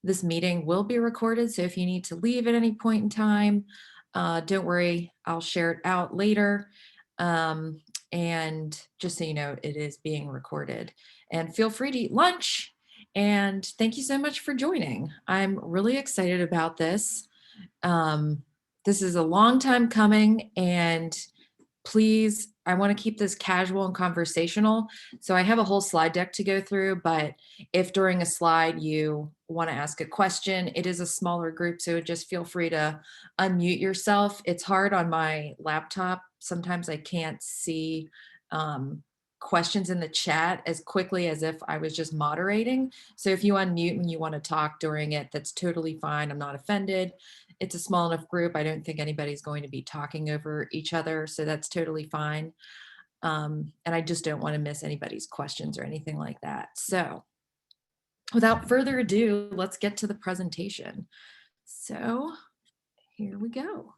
This meeting will be recorded, so if you need to leave at any point in time, don't worry, I'll share it out later. And just so you know, it is being recorded. And feel free to eat lunch. And thank you so much for joining. I'm really excited about this. This is a long time coming, and please, I want to keep this casual and conversational. So I have a whole slide deck to go through, but if during a slide you want to ask a question, it is a smaller group, so just feel free to unmute yourself. It's hard on my laptop. Sometimes I can't see questions in the chat as quickly as if I was just moderating. So if you unmute when you want to talk during it, that's totally fine. I'm not offended. It's a small enough group. I don't think anybody's going to be talking over each other, so that's totally fine. And I just don't want to miss anybody's questions or anything like that. So without further ado, let's get to the presentation. So here we go.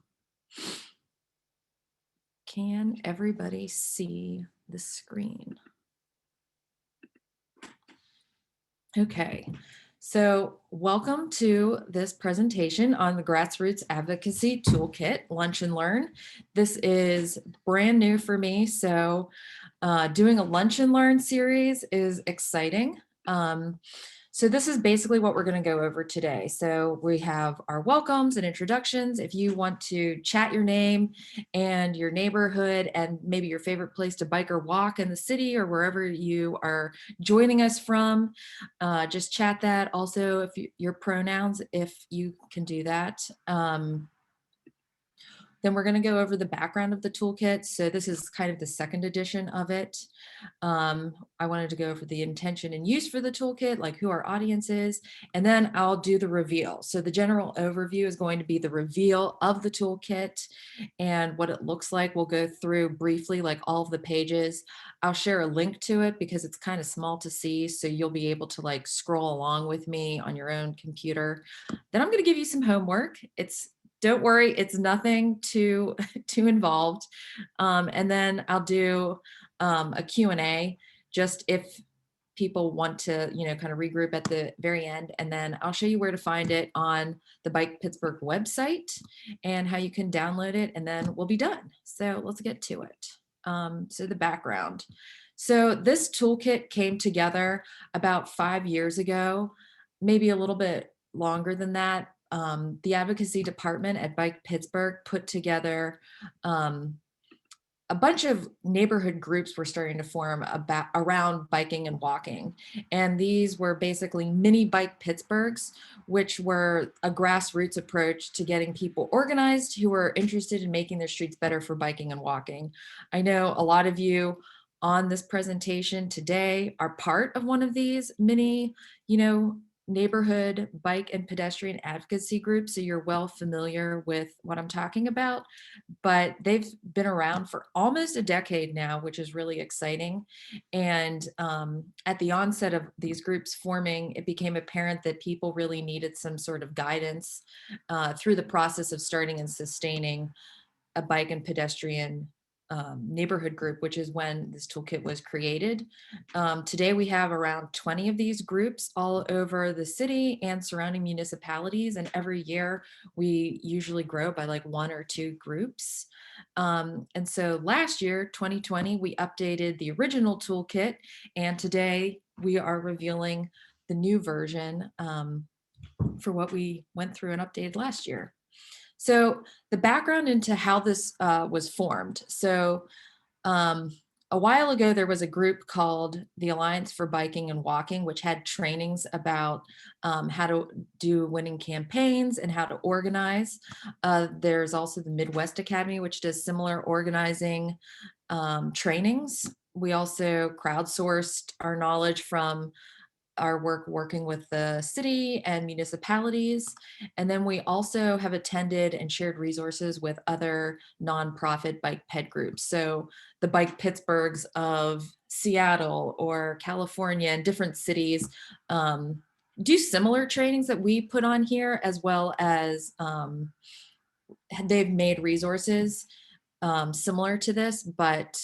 Can everybody see the screen? Okay, so welcome to this presentation on the Grassroots Advocacy Toolkit, Lunch and Learn. This is brand new for me, so doing a Lunch and Learn series is exciting. So this is basically what we're going to go over today. So we have our welcomes and introductions. If you want to chat your name and your neighborhood and maybe your favorite place to bike or walk in the city or wherever you are joining us from, just chat that. Also, if your pronouns, if you can do that. Then we're going to go over the background of the toolkit. So this is kind of the second edition of it. I wanted to go over the intention and use for the toolkit, like who our audience is, and then I'll do the reveal. So the general overview is going to be the reveal of the toolkit and what it looks like. We'll go through briefly, like all of the pages. I'll share a link to it because it's kind of small to see, so you'll be able to like scroll along with me on your own computer. Then I'm going to give you some homework. Don't worry, it's nothing too involved. And then I'll do a Q&A, just if people want to, kind of regroup at the very end. And then I'll show you where to find it on the Bike Pittsburgh website and how you can download it, and then we'll be done. So let's get to it. So the background. So this toolkit came together about 5 years ago, maybe a little bit longer than that. The advocacy department at Bike Pittsburgh put together a bunch of neighborhood groups were starting to form around biking and walking. And these were basically mini Bike Pittsburghs, which were a grassroots approach to getting people organized who were interested in making their streets better for biking and walking. I know a lot of you on this presentation today are part of one of these mini, neighborhood bike and pedestrian advocacy groups, so you're well familiar with what I'm talking about. But they've been around for almost a decade now, which is really exciting. And at the onset of these groups forming, it became apparent that people really needed some sort of guidance through the process of starting and sustaining a bike and pedestrian neighborhood group, which is when this toolkit was created. Today we have around 20 of these groups all over the city and surrounding municipalities, and every year we usually grow by like 1 or 2 groups. And so last year, 2020, we updated the original toolkit, and today we are revealing the new version for what we went through and updated last year. So the background into how this was formed. So a while ago, there was a group called the Alliance for Biking and Walking, which had trainings about how to do winning campaigns and how to organize. There's also the Midwest Academy, which does similar organizing trainings. We also crowdsourced our knowledge from our work working with the city and municipalities. And then we also have attended and shared resources with other nonprofit bike ped groups. So the Bike Pittsburghs of Seattle or California and different cities do similar trainings that we put on here, as well as they've made resources similar to this, but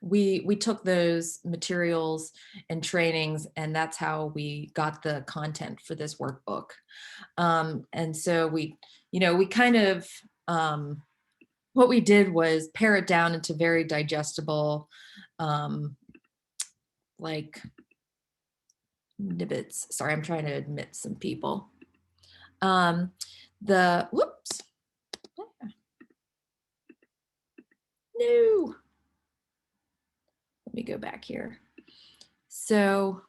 we took those materials and trainings, and that's how we got the content for this workbook. And so we kind of, what we did was pare it down into very digestible, um, like nibbits. Sorry, I'm trying to admit some people. Whoops, no, let me go back here. So,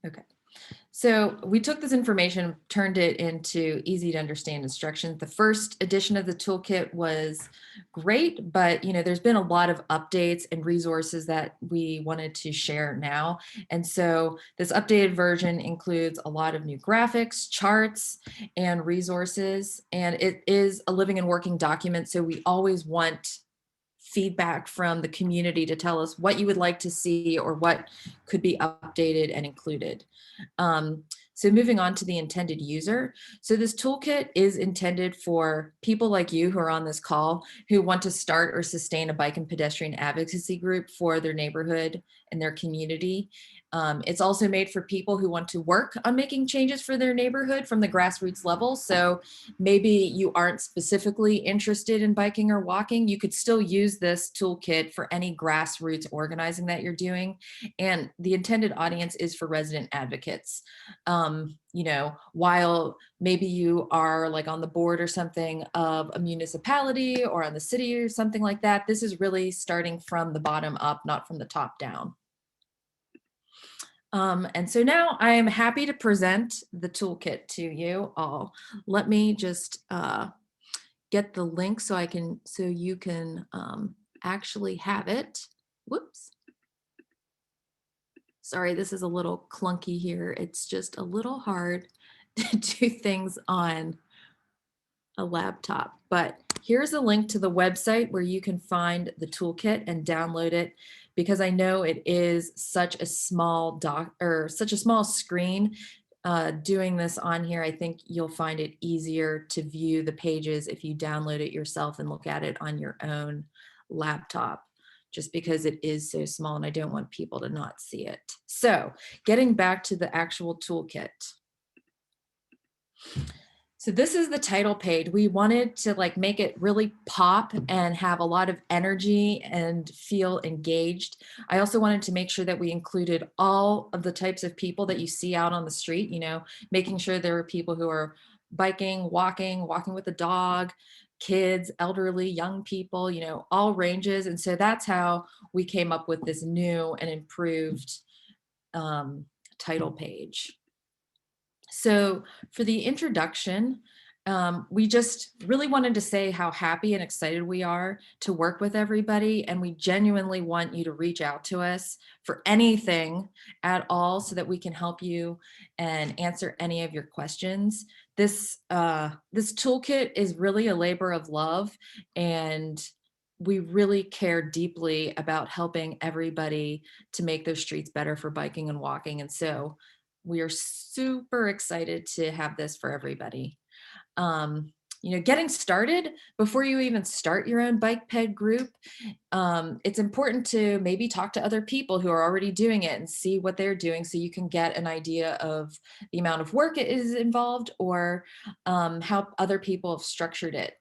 okay. So we took this information, turned it into easy to understand instructions. The first edition of the toolkit was great, but there's been a lot of updates and resources that we wanted to share now. And so this updated version includes a lot of new graphics, charts, and resources. And it is a living and working document. So we always want feedback from the community to tell us what you would like to see or what could be updated and included. So moving on to the intended user. So this toolkit is intended for people like you who are on this call who want to start or sustain a bike and pedestrian advocacy group for their neighborhood and their community. It's also made for people who want to work on making changes for their neighborhood from the grassroots level. So maybe you aren't specifically interested in biking or walking, you could still use this toolkit for any grassroots organizing that you're doing. And the intended audience is for resident advocates. While maybe you are like on the board or something of a municipality or on the city or something like that, this is really starting from the bottom up, not from the top down. And so now I am happy to present the toolkit to you all. Let me just get the link so you can actually have it. Whoops. Sorry, this is a little clunky here. It's just a little hard to do things on a laptop, but here's a link to the website where you can find the toolkit and download it, because I know it is such a small such a small screen. Doing this on here, I think you'll find it easier to view the pages if you download it yourself and look at it on your own laptop, just because it is so small and I don't want people to not see it. So getting back to the actual toolkit. So this is the title page. We wanted to make it really pop and have a lot of energy and feel engaged. I also wanted to make sure that we included all of the types of people that you see out on the street, making sure there are people who are biking, walking with a dog, kids, elderly, young people, all ranges. And so that's how we came up with this new and improved title page. So for the introduction, we just really wanted to say how happy and excited we are to work with everybody. And we genuinely want you to reach out to us for anything at all so that we can help you and answer any of your questions. This toolkit is really a labor of love, and we really care deeply about helping everybody to make those streets better for biking and walking. And so we are super excited to have this for everybody. Getting started before you even start your own bike ped group, it's important to maybe talk to other people who are already doing it and see what they're doing so you can get an idea of the amount of work it is involved, or how other people have structured it.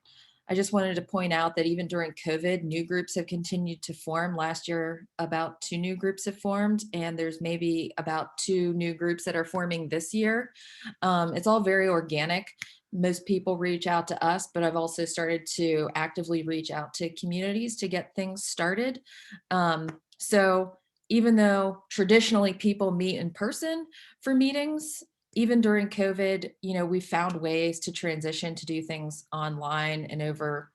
I just wanted to point out that even during COVID, new groups have continued to form. Last year, about 2 new groups have formed, and there's maybe about 2 new groups that are forming this year. It's all very organic. Most people reach out to us, but I've also started to actively reach out to communities to get things started. So even though traditionally people meet in person for meetings, even during COVID, we found ways to transition to do things online and over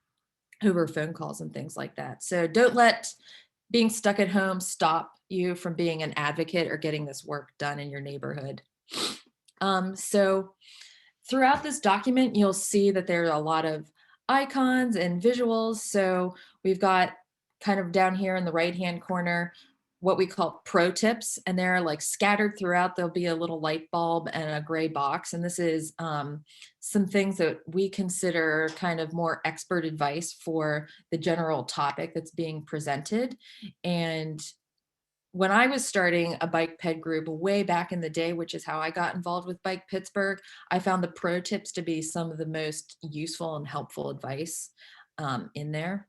phone calls and things like that. So don't let being stuck at home stop you from being an advocate or getting this work done in your neighborhood. So throughout this document, you'll see that there are a lot of icons and visuals. So we've got kind of down here in the right-hand corner, what we call pro tips, and they're like scattered throughout. There'll be a little light bulb and a gray box. And this is some things that we consider kind of more expert advice for the general topic that's being presented. And when I was starting a bike ped group way back in the day, which is how I got involved with Bike Pittsburgh, I found the pro tips to be some of the most useful and helpful advice in there.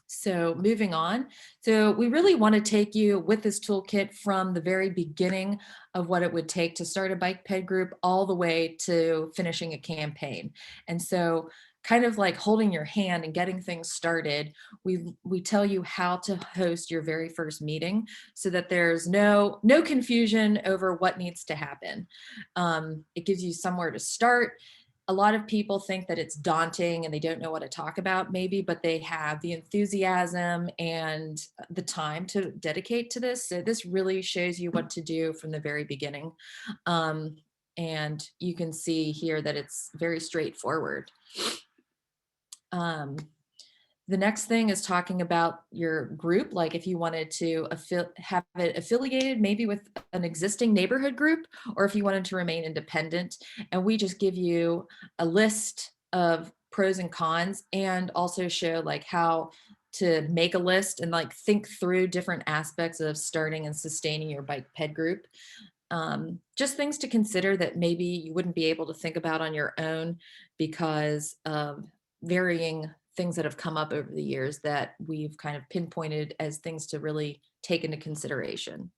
So moving on. So we really want to take you with this toolkit from the very beginning of what it would take to start a bike ped group all the way to finishing a campaign. And so kind of like holding your hand and getting things started, we tell you how to host your very first meeting so that there's no confusion over what needs to happen. It gives you somewhere to start. A lot of people think that it's daunting and they don't know what to talk about maybe, but they have the enthusiasm and the time to dedicate to this. So this really shows you what to do from the very beginning. And you can see here that it's very straightforward. The next thing is talking about your group, like if you wanted to have it affiliated maybe with an existing neighborhood group, or if you wanted to remain independent. And we just give you a list of pros and cons, and also show like how to make a list and like think through different aspects of starting and sustaining your bike ped group. Just things to consider that maybe you wouldn't be able to think about on your own because of varying things that have come up over the years that we've kind of pinpointed as things to really take into consideration.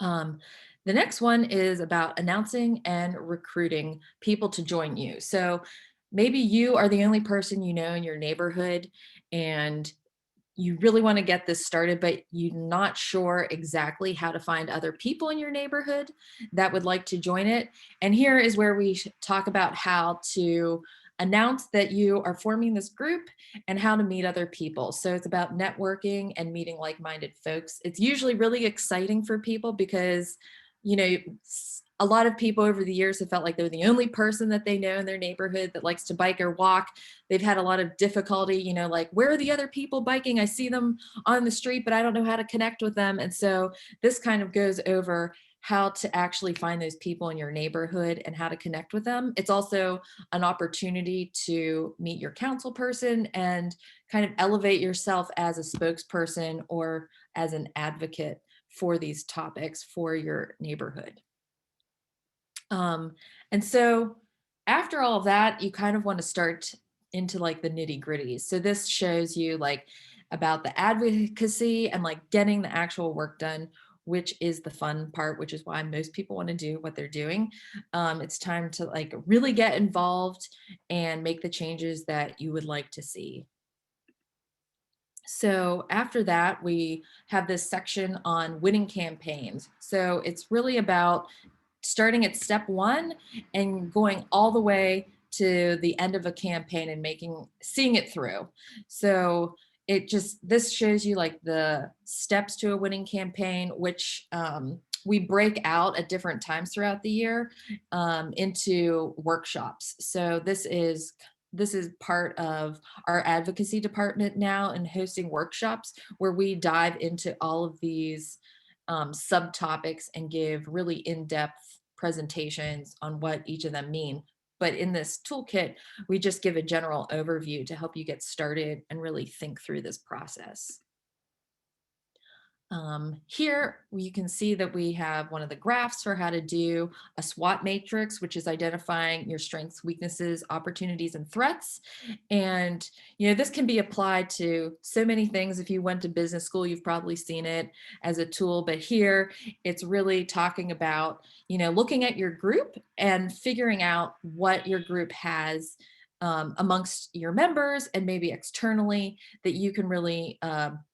The next one is about announcing and recruiting people to join you. So maybe you are the only person you know in your neighborhood and you really want to get this started, but you're not sure exactly how to find other people in your neighborhood that would like to join it. And here is where we talk about how to announce that you are forming this group and how to meet other people. So it's about networking and meeting like-minded folks. It's usually really exciting for people because, you know, a lot of people over the years have felt like they're the only person that they know in their neighborhood that likes to bike or walk. They've had a lot of difficulty, you know, like, where are the other people biking? I see them on the street, but I don't know how to connect with them. And so this kind of goes over how to actually find those people in your neighborhood and how to connect with them. It's also an opportunity to meet your council person and kind of elevate yourself as a spokesperson or as an advocate for these topics for your neighborhood. And so after all of that, you kind of want to start into like the nitty gritty. So this shows you like about the advocacy and like getting the actual work done, which is the fun part, which is why most people want to do what they're doing. It's time to like really get involved and make the changes that you would like to see. So after that, we have this section on winning campaigns. So it's really about starting at step one and going all the way to the end of a campaign and seeing it through. So this shows you like the steps to a winning campaign, which we break out at different times throughout the year into workshops. So this is part of our advocacy department now, and hosting workshops where we dive into all of these subtopics and give really in-depth presentations on what each of them mean. But in this toolkit, we just give a general overview to help you get started and really think through this process. Here you can see that we have one of the graphs for how to do a SWOT matrix, which is identifying your strengths, weaknesses, opportunities, and threats. And, you know, this can be applied to so many things. If you went to business school, you've probably seen it as a tool, but here it's really talking about, you know, looking at your group and figuring out what your group has amongst your members and maybe externally that you can really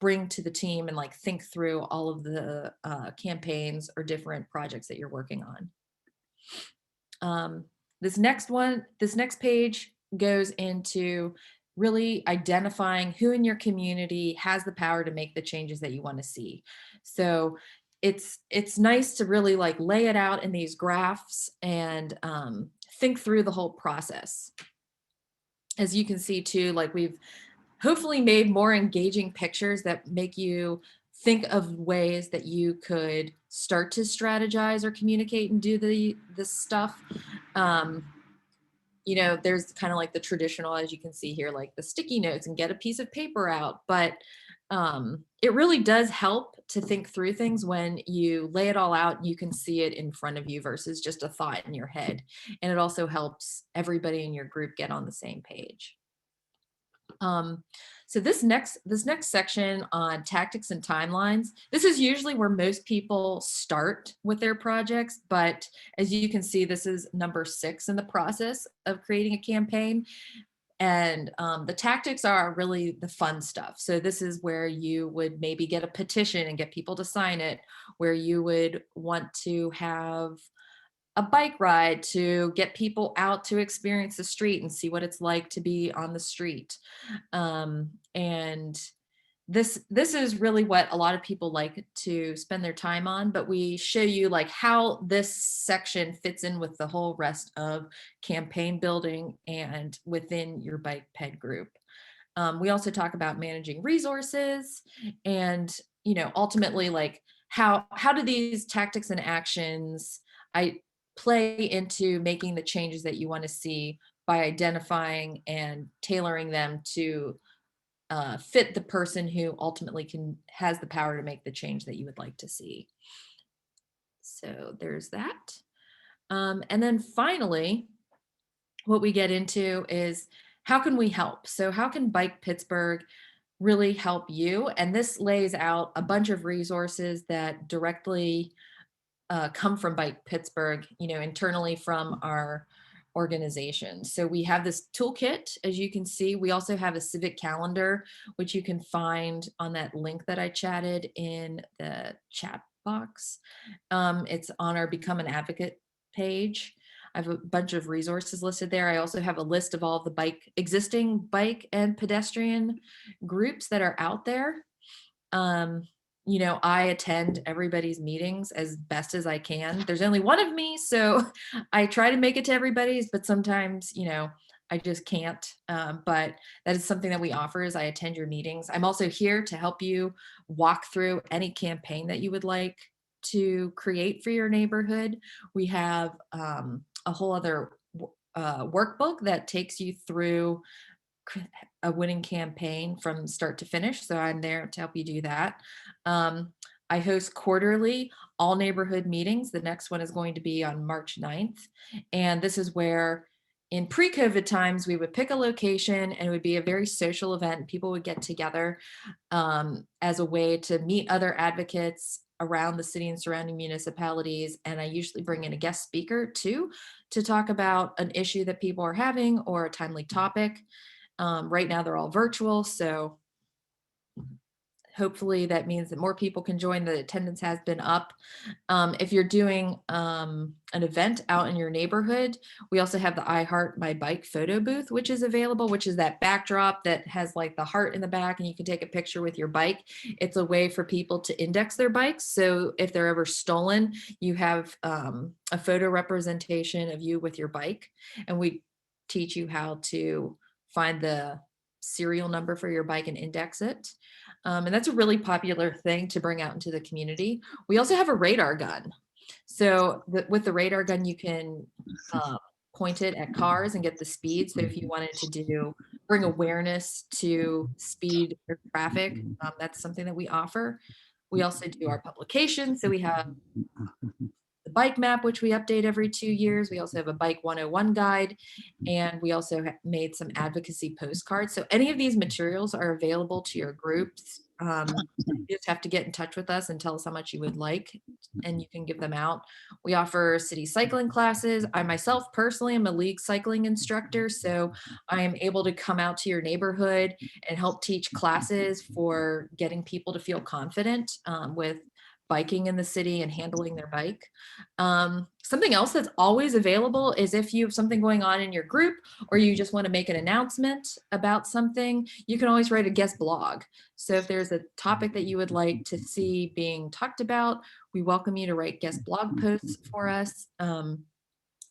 bring to the team and like think through all of the campaigns or different projects that you're working on. This next page goes into really identifying who in your community has the power to make the changes that you want to see. So it's nice to really like lay it out in these graphs and think through the whole process. As you can see too, like we've hopefully made more engaging pictures that make you think of ways that you could start to strategize or communicate and do this stuff. Um, you know, there's kind of like the traditional, as you can see here, like the sticky notes and get a piece of paper out. But it really does help to think through things when you lay it all out and you can see it in front of you versus just a thought in your head. And it also helps everybody in your group get on the same page. So this next section on tactics and timelines, this is usually where most people start with their projects, but as you can see, this is number 6 in the process of creating a campaign. And the tactics are really the fun stuff. So this is where you would maybe get a petition and get people to sign it, where you would want to have a bike ride to get people out to experience the street and see what it's like to be on the street. And this is really what a lot of people like to spend their time on, but we show you like how this section fits in with the whole rest of campaign building and within your bike ped group. We also talk about managing resources and, you know, ultimately like how do these tactics and actions I play into making the changes that you want to see by identifying and tailoring them to fit the person who ultimately has the power to make the change that you would like to see. So there's that. And then finally, what we get into is how can we help? So how can Bike Pittsburgh really help you? And this lays out a bunch of resources that directly come from Bike Pittsburgh, you know, internally from our organization. So we have this toolkit, as you can see. We also have a civic calendar, which you can find on that link that I chatted in the chat box. It's on our Become an Advocate page. I have a bunch of resources listed there. I also have a list of all of the existing bike and pedestrian groups that are out there. You know, I attend everybody's meetings as best as I can. There's only one of me, so I try to make it to everybody's, but sometimes, you know, I just can't. But that is something that we offer is I attend your meetings. I'm also here to help you walk through any campaign that you would like to create for your neighborhood. We have a whole other workbook that takes you through a winning campaign from start to finish. So I'm there to help you do that. I host quarterly all neighborhood meetings. The next one is going to be on March 9th. And this is where in pre-COVID times, we would pick a location and it would be a very social event. People would get together as a way to meet other advocates around the city and surrounding municipalities. And I usually bring in a guest speaker too, to talk about an issue that people are having or a timely topic. Right now they're all virtual, so hopefully that means that more people can join. The attendance has been up. If you're doing an event out in your neighborhood, we also have the I Heart My Bike photo booth, which is available, which is that backdrop that has like the heart in the back and you can take a picture with your bike. It's a way for people to index their bikes. So if they're ever stolen, you have a photo representation of you with your bike. And we teach you how to find the serial number for your bike and index it. And that's a really popular thing to bring out into the community. We also have a radar gun. So with the radar gun, you can point it at cars and get the speed. So if you wanted to bring awareness to speed or traffic, that's something that we offer. We also do our publications. So we have the bike map, which we update every 2 years. We also have a bike 101 guide, and we also made some advocacy postcards. So any of these materials are available to your groups. You just have to get in touch with us and tell us how much you would like, and you can give them out. We offer city cycling classes. I myself personally am a league cycling instructor, so I am able to come out to your neighborhood and help teach classes for getting people to feel confident with biking in the city and handling their bike. Something else that's always available is if you have something going on in your group or you just want to make an announcement about something, you can always write a guest blog. So if there's a topic that you would like to see being talked about, we welcome you to write guest blog posts for us. And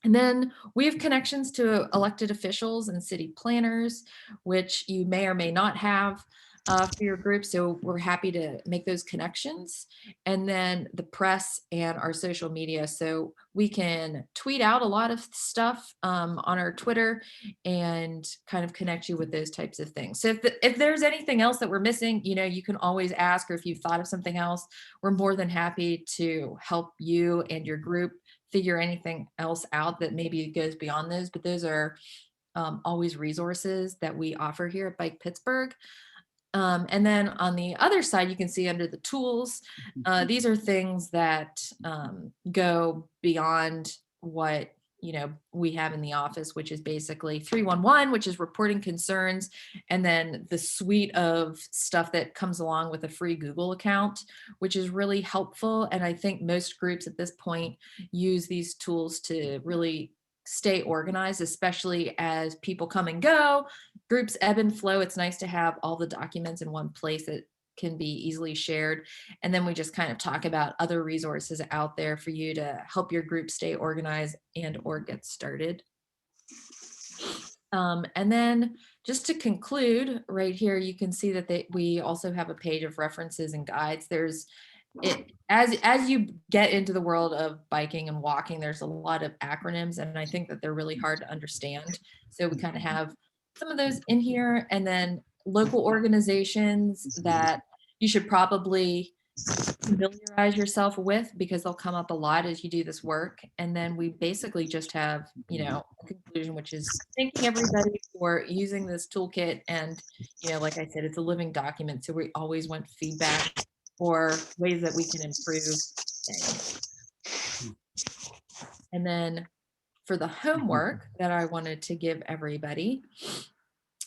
then we have connections to elected officials and city planners, which you may or may not have. for your group. So we're happy to make those connections. And then the press and our social media. So we can tweet out a lot of stuff on our Twitter and kind of connect you with those types of things. So if there's anything else that we're missing, you can always ask, or if you've thought of something else, we're more than happy to help you and your group figure anything else out that maybe goes beyond those. But those are always resources that we offer here at Bike Pittsburgh. And then on the other side, you can see under the tools, these are things that go beyond what we have in the office, which is basically 311, which is reporting concerns, and then the suite of stuff that comes along with a free Google account, which is really helpful. And I think most groups at this point use these tools to really stay organized, especially as people come and go, groups ebb and flow. It's nice to have all the documents in one place that can be easily shared. And then we just kind of talk about other resources out there for you to help your group stay organized and or get started. And then just to conclude right here, you can see that we also have a page of references and guides. As you get into the world of biking and walking, there's a lot of acronyms, and I think that they're really hard to understand. So we kind of have some of those in here, and then local organizations that you should probably familiarize yourself with, because they'll come up a lot as you do this work. And then we basically just have, a conclusion, which is thanking everybody for using this toolkit. And, like I said, it's a living document. So we always want feedback or ways that we can improve things. And then for the homework that I wanted to give everybody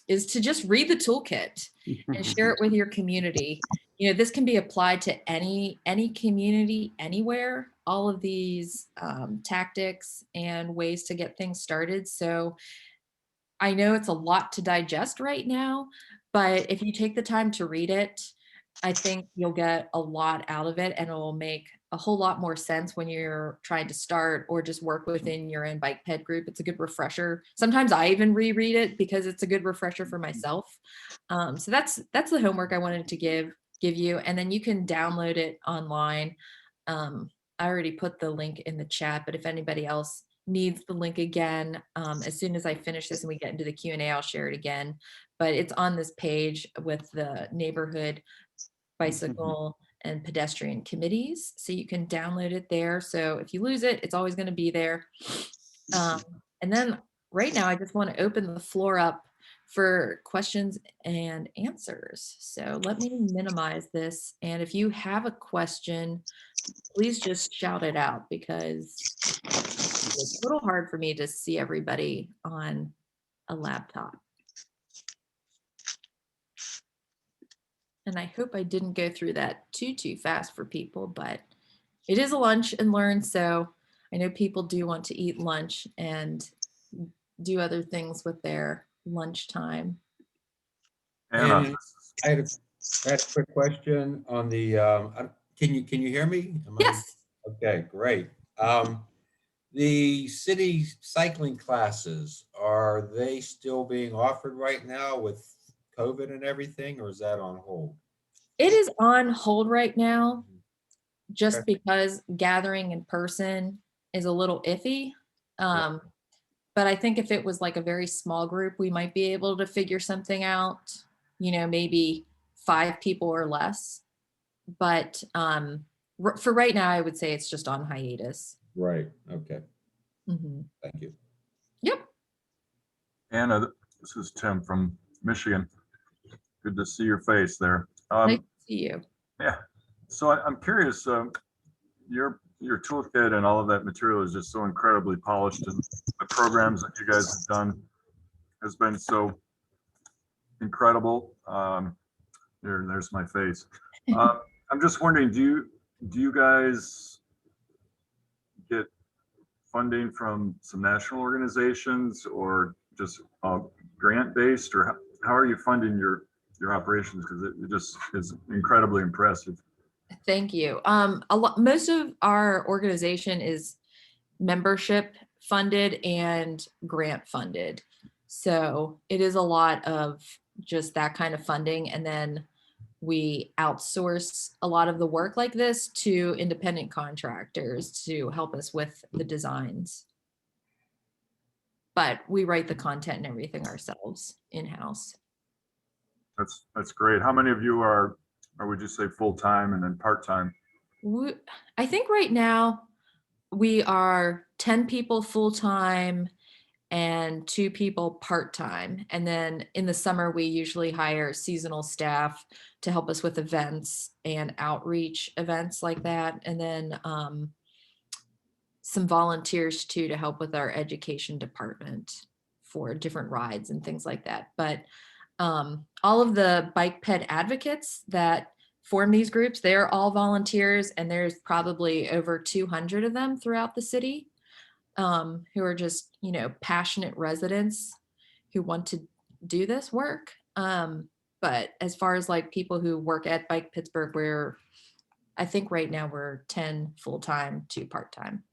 is to just read the toolkit and share it with your community. This can be applied to any community anywhere, all of these tactics and ways to get things started. So I know it's a lot to digest right now, but if you take the time to read it, I think you'll get a lot out of it, and it will make a whole lot more sense when you're trying to start or just work within your own bike ped group. It's a good refresher. Sometimes I even reread it because it's a good refresher for myself. So that's the homework I wanted to give you, and then you can download it online. I already put the link in the chat, but if anybody else needs the link again, as soon as I finish this and we get into the Q&A, I'll share it again. But it's on this page with the neighborhood bicycle and pedestrian committees, so you can download it there. So if you lose it, it's always going to be there. And then right now I just want to open the floor up for questions and answers. So let me minimize this, and if you have a question, please just shout it out, because it's a little hard for me to see everybody on a laptop. And I hope I didn't go through that too fast for people, but it is a lunch and learn. So I know people do want to eat lunch and do other things with their lunchtime. And I had a quick question on the, can you hear me? Yes. Okay, great. The city cycling classes, are they still being offered right now with COVID and everything, or is that on hold? It is on hold right now, just because gathering in person is a little iffy. But I think if it was like a very small group, we might be able to figure something out, maybe 5 people or less. But for right now, I would say it's just on hiatus. Right, okay. Mm-hmm. Thank you. Yep. Anna, this is Tim from Michigan. Good to see your face there. Nice to see you. Yeah. So I'm curious, your toolkit and all of that material is just so incredibly polished, and the programs that you guys have done has been so incredible. There's my face. I'm just wondering, do you guys get funding from some national organizations, or just grant based, or how are you funding your operations? Because it just is incredibly impressive. Thank you. Most of our organization is membership funded and grant funded. So it is a lot of just that kind of funding. And then we outsource a lot of the work like this to independent contractors to help us with the designs. But we write the content and everything ourselves in-house. That's great. How many of you are, or would you say full-time and then part-time? I think right now we are 10 people full-time and 2 people part-time. And then in the summer, we usually hire seasonal staff to help us with events and outreach events like that. And then some volunteers too to help with our education department for different rides and things like that. But all of the bike ped advocates that form these groups, they're all volunteers, and there's probably over 200 of them throughout the city who are just, passionate residents who want to do this work. But as far as like people who work at Bike Pittsburgh, I think right now we're 10 full-time, 2 part-time.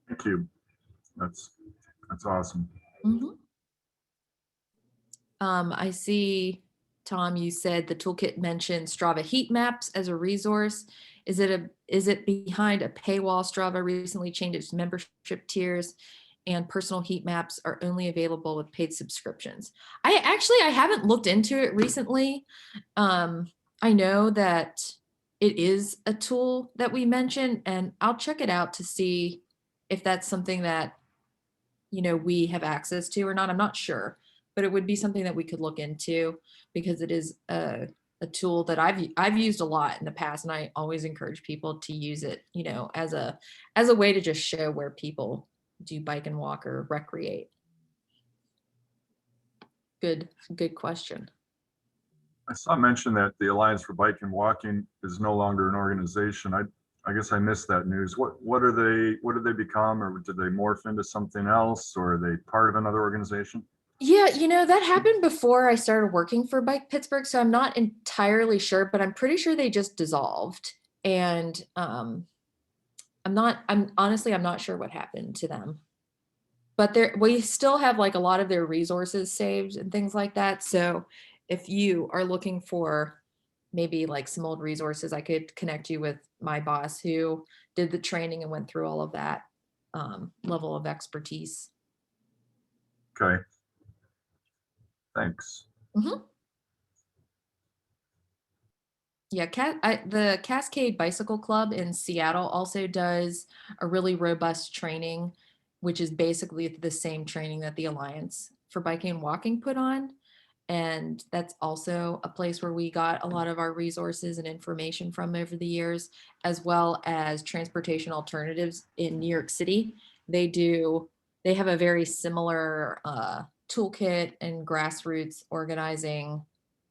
Thank you. That's awesome. Mm-hmm. I see, Tom, you said the toolkit mentioned Strava heat maps as a resource. Is it behind a paywall? Strava recently changed its membership tiers, and personal heat maps are only available with paid subscriptions. I haven't looked into it recently. I know that it is a tool that we mentioned, and I'll check it out to see if that's something that we have access to or not. I'm not sure, but it would be something that we could look into because it is a tool that I've used a lot in the past, and I always encourage people to use it, as a way to just show where people do bike and walk or recreate. Good question. I saw mention that the Alliance for Bike and Walking is no longer an organization. I guess I missed that news. What did they become, or did they morph into something else, or are they part of another organization? Yeah, that happened before I started working for Bike Pittsburgh, so I'm not entirely sure, but I'm pretty sure they just dissolved. And I'm not sure what happened to them. But we still have like a lot of their resources saved and things like that. So if you are looking for maybe like some old resources, I could connect you with my boss who did the training and went through all of that level of expertise. Okay. Thanks. Mm-hmm. Yeah, the Cascade Bicycle Club in Seattle also does a really robust training, which is basically the same training that the Alliance for Biking and Walking put on. And that's also a place where we got a lot of our resources and information from over the years, as well as transportation alternatives in New York City. They have a very similar toolkit and grassroots organizing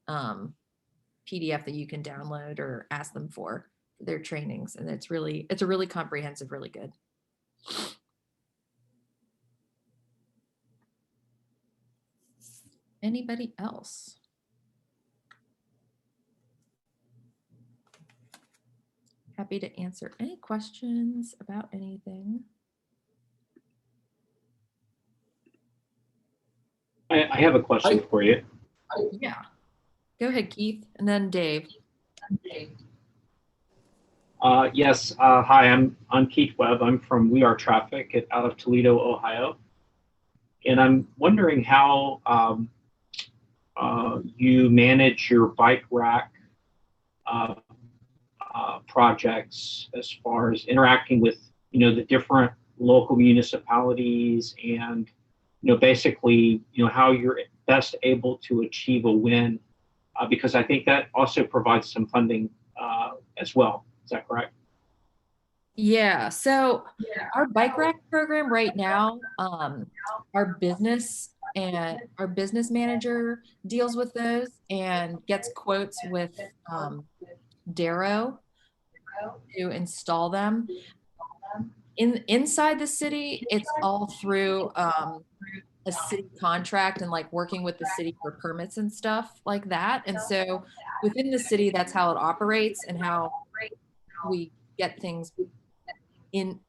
PDF that you can download or ask them for their trainings. And it's a really comprehensive, really good. Anybody else? Happy to answer any questions about anything. I have a question for you. Yeah. Go ahead, Keith, and then Dave. Yes. Hi, I'm Keith Webb. I'm from We Are Traffic out of Toledo, Ohio. And I'm wondering how you manage your bike rack projects as far as interacting with, the different local municipalities and, basically, how you're best able to achieve a win, because I think that also provides some funding as well. Is that correct? Yeah, so our bike rack program right now, our business manager deals with those and gets quotes with Darrow to install them. Inside the city, it's all through a city contract and like working with the city for permits and stuff like that. And so within the city, that's how it operates and how we get things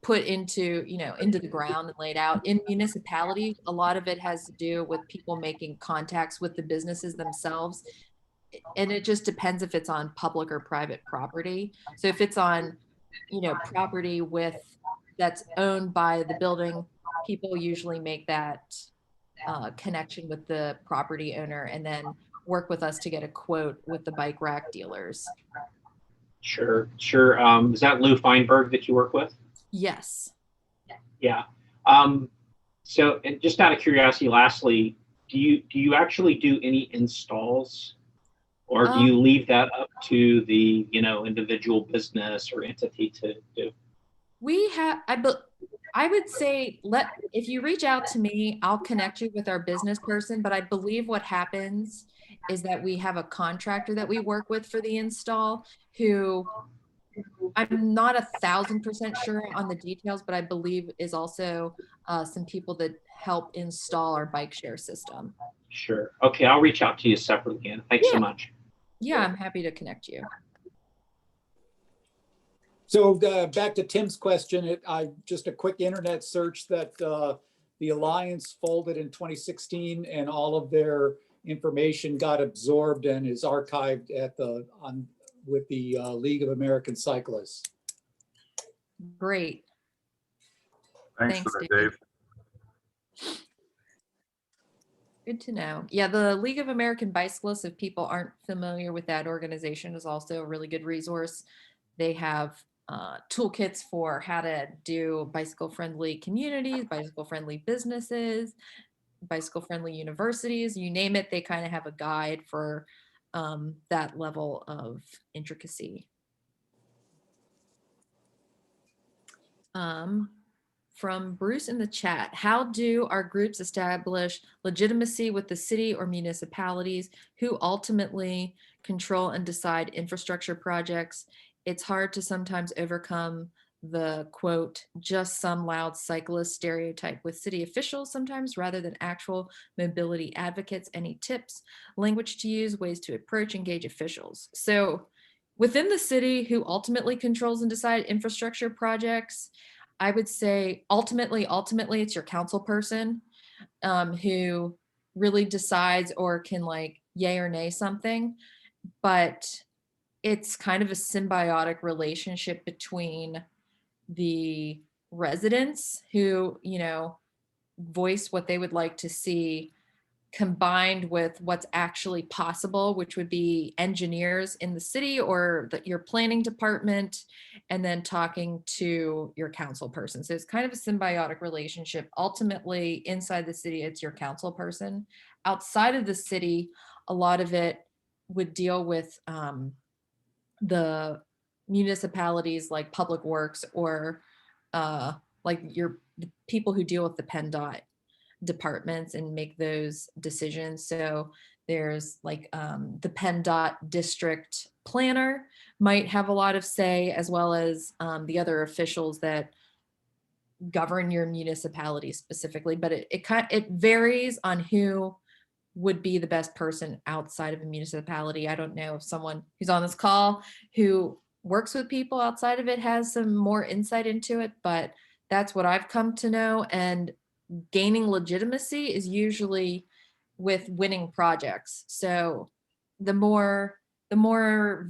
put into, into the ground and laid out. In municipalities, a lot of it has to do with people making contacts with the businesses themselves. And it just depends if it's on public or private property. So if it's on, property that's owned by the building, people usually make that connection with the property owner and then work with us to get a quote with the bike rack dealers. Sure. Is that Lou Feinberg that you work with? Yes. Yeah. So, and just out of curiosity, lastly, do you actually do any installs, or do you leave that up to the individual business or entity to do? We have, I would say, if you reach out to me, I'll connect you with our business person. But I believe what happens is that we have a contractor that we work with for the install, who I'm not 1,000% sure on the details, but I believe is also some people that help install our bike share system. Sure. Okay, I'll reach out to you separately, Anna. Thanks so much. Yeah, I'm happy to connect you. So back to Tim's question, just a quick internet search that the Alliance folded in 2016, and all of their information got absorbed and is archived with the League of American Cyclists. Great. Thanks for that, Dave. Good to know. Yeah, the League of American Bicyclists, if people aren't familiar with that organization, is also a really good resource. They have toolkits for how to do bicycle-friendly communities, bicycle-friendly businesses, bicycle-friendly universities, you name it, they kind of have a guide for that level of intricacy. From Bruce in the chat, how do our groups establish legitimacy with the city or municipalities who ultimately control and decide infrastructure projects? It's hard to sometimes overcome the quote, just some loud cyclist stereotype with city officials sometimes rather than actual mobility advocates. Any tips, language to use, ways to approach, engage officials? So within the city who ultimately controls and decide infrastructure projects, I would say ultimately it's your council person who really decides or can like yay or nay something, but it's kind of a symbiotic relationship between the residents who, voice what they would like to see, combined with what's actually possible, which would be engineers in the city or your planning department, and then talking to your council person. So it's kind of a symbiotic relationship. Ultimately, inside the city, it's your council person. Outside of the city, a lot of it would deal with the municipalities like Public Works or like the people who deal with the PennDOT departments and make those decisions. So there's like the PennDOT district planner might have a lot of say, as well as the other officials that govern your municipality specifically. But it varies on who would be the best person outside of a municipality. I don't know if someone who's on this call who works with people outside of it has some more insight into it, but that's what I've come to know. And gaining legitimacy is usually with winning projects. So the more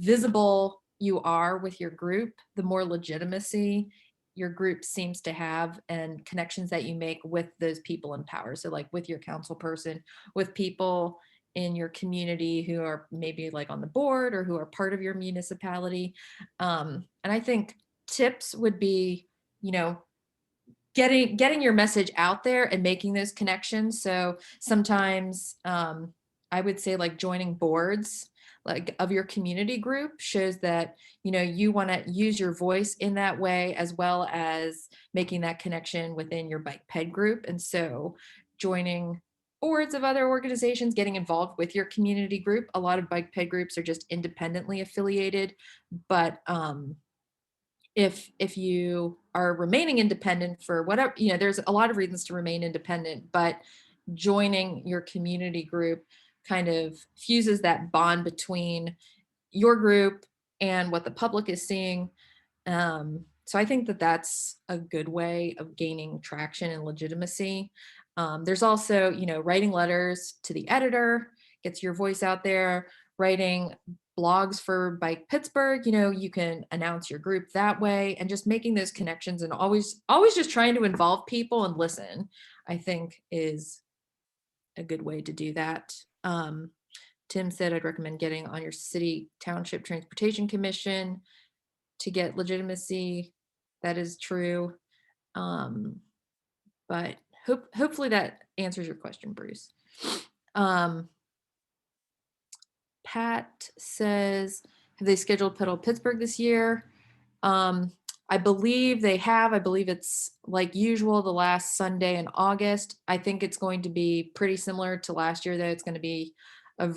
visible you are with your group, the more legitimacy your group seems to have and connections that you make with those people in power. So like with your council person, with people in your community who are maybe like on the board or who are part of your municipality. And I think tips would be, getting your message out there and making those connections. So sometimes I would say like joining boards like of your community group shows that, you want to use your voice in that way, as well as making that connection within your bike ped group. And so joining boards of other organizations, getting involved with your community group. A lot of bike ped groups are just independently affiliated, but if you are remaining independent for whatever, there's a lot of reasons to remain independent, but joining your community group kind of fuses that bond between your group and what the public is seeing. And So I think that that's a good way of gaining traction and legitimacy. There's also, writing letters to the editor, gets your voice out there, writing blogs for Bike Pittsburgh, you can announce your group that way, and just making those connections, and always just trying to involve people and listen, I think is a good way to do that. Tim said, I'd recommend getting on your city township transportation commission to get legitimacy. That is true. But hopefully that answers your question, Bruce. Pat says, have they scheduled Pedal Pittsburgh this year? I believe they have. I believe it's like usual, the last Sunday in August. I think it's going to be pretty similar to last year, though. It's going to be a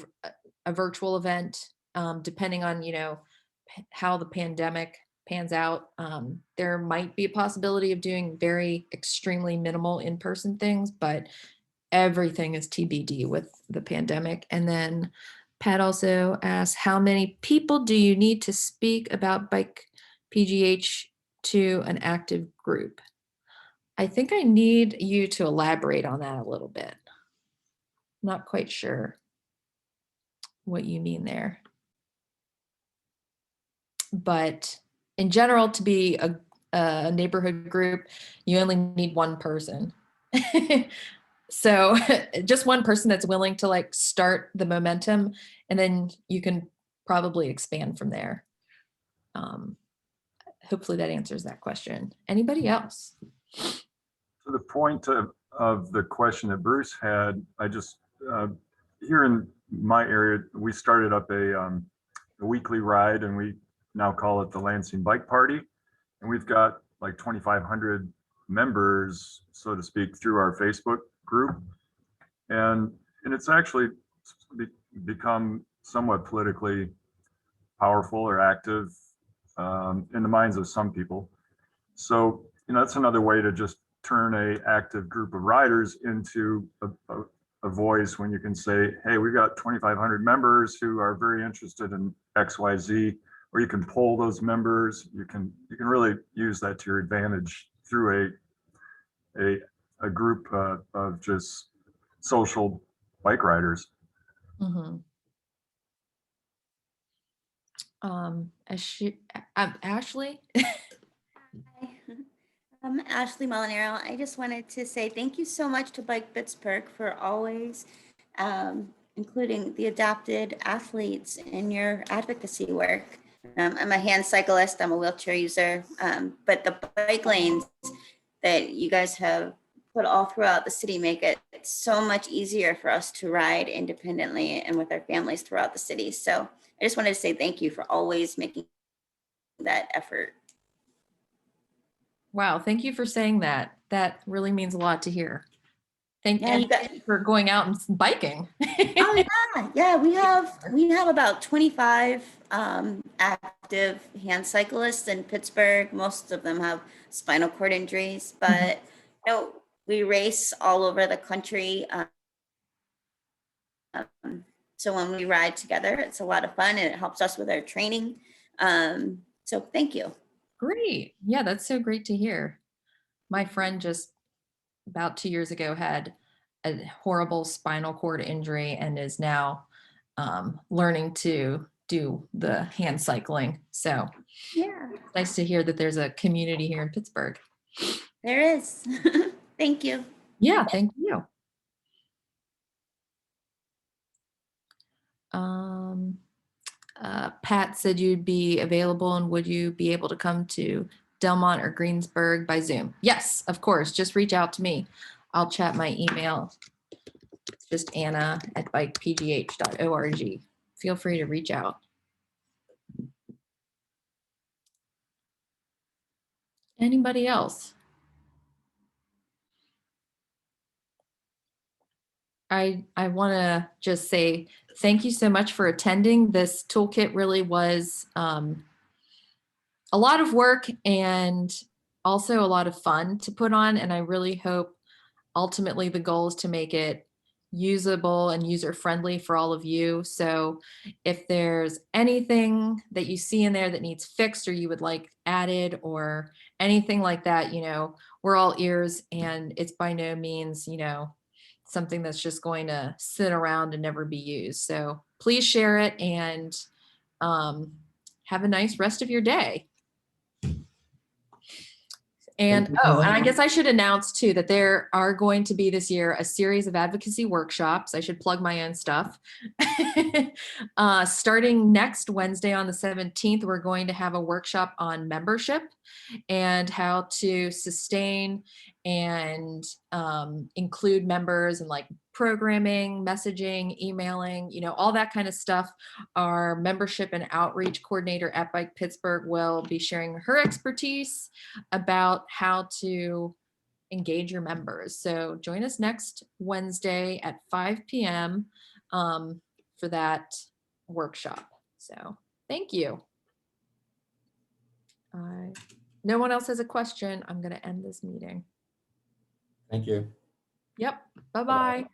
virtual event, depending on, how the pandemic pans out. There might be a possibility of doing very extremely minimal in-person things, but everything is TBD with the pandemic. And then Pat also asked, how many people do you need to speak about Bike PGH to an active group? I think I need you to elaborate on that a little bit. Not quite sure what you mean there. But in general, to be a neighborhood group, you only need one person. So just one person that's willing to like start the momentum, and then you can probably expand from there. Hopefully that answers that question. Anybody else? To the point of the question that Bruce had, I just, here in my area, we started up a weekly ride, and we now call it the Lansing Bike Party. And we've got like 2,500 members, so to speak, through our Facebook group. And it's actually become somewhat politically powerful or active in the minds of some people. So, that's another way to just turn a active group of riders into a voice, when you can say, hey, we've got 2,500 members who are very interested in XYZ, or you can poll those members. You can really use that to your advantage through a group of just social bike riders. Mm-hmm. Ashley? Hi, I'm Ashley Molinaro. I just wanted to say thank you so much to Bike Pittsburgh for always including the adopted athletes in your advocacy work. I'm a hand cyclist, I'm a wheelchair user, but the bike lanes that you guys have put all throughout the city make it so much easier for us to ride independently and with our families throughout the city. So I just wanted to say thank you for always making that effort. Wow, thank you for saying that. That really means a lot to hear. Thank you for going out and biking. Oh yeah, we have about 25 active hand cyclists in Pittsburgh. Most of them have spinal cord injuries, but we race all over the country. So when we ride together, it's a lot of fun, and it helps us with our training. So thank you. Great. Yeah, that's so great to hear. My friend just about 2 years ago had a horrible spinal cord injury and is now learning to do the hand cycling. So yeah, it's nice to hear that there's a community here in Pittsburgh. There is. Thank you. Yeah, thank you. Pat said you'd be available, and would you be able to come to Delmont or Greensburg by Zoom? Yes, of course. Just reach out to me. I'll chat my email. It's just anna@bikepgh.org. Feel free to reach out. Anybody else? I want to just say thank you so much for attending. This toolkit really was a lot of work and also a lot of fun to put on. And I really hope ultimately the goal is to make it usable and user-friendly for all of you. So if there's anything that you see in there that needs fixed or you would like added or anything like that, we're all ears, and it's by no means, something that's just going to sit around and never be used. So please share it, and have a nice rest of your day. And and I guess I should announce too that there are going to be this year a series of advocacy workshops. I should plug my own stuff. Starting next Wednesday on the 17th, we're going to have a workshop on membership and how to sustain and include members and like programming, messaging, emailing, all that kind of stuff. Our membership and outreach coordinator at Bike Pittsburgh will be sharing her expertise about how to engage your members. So join us next Wednesday at 5 p.m. For that workshop. So thank you. No one else has a question. I'm going to end this meeting. Thank you. Yep. Bye-bye.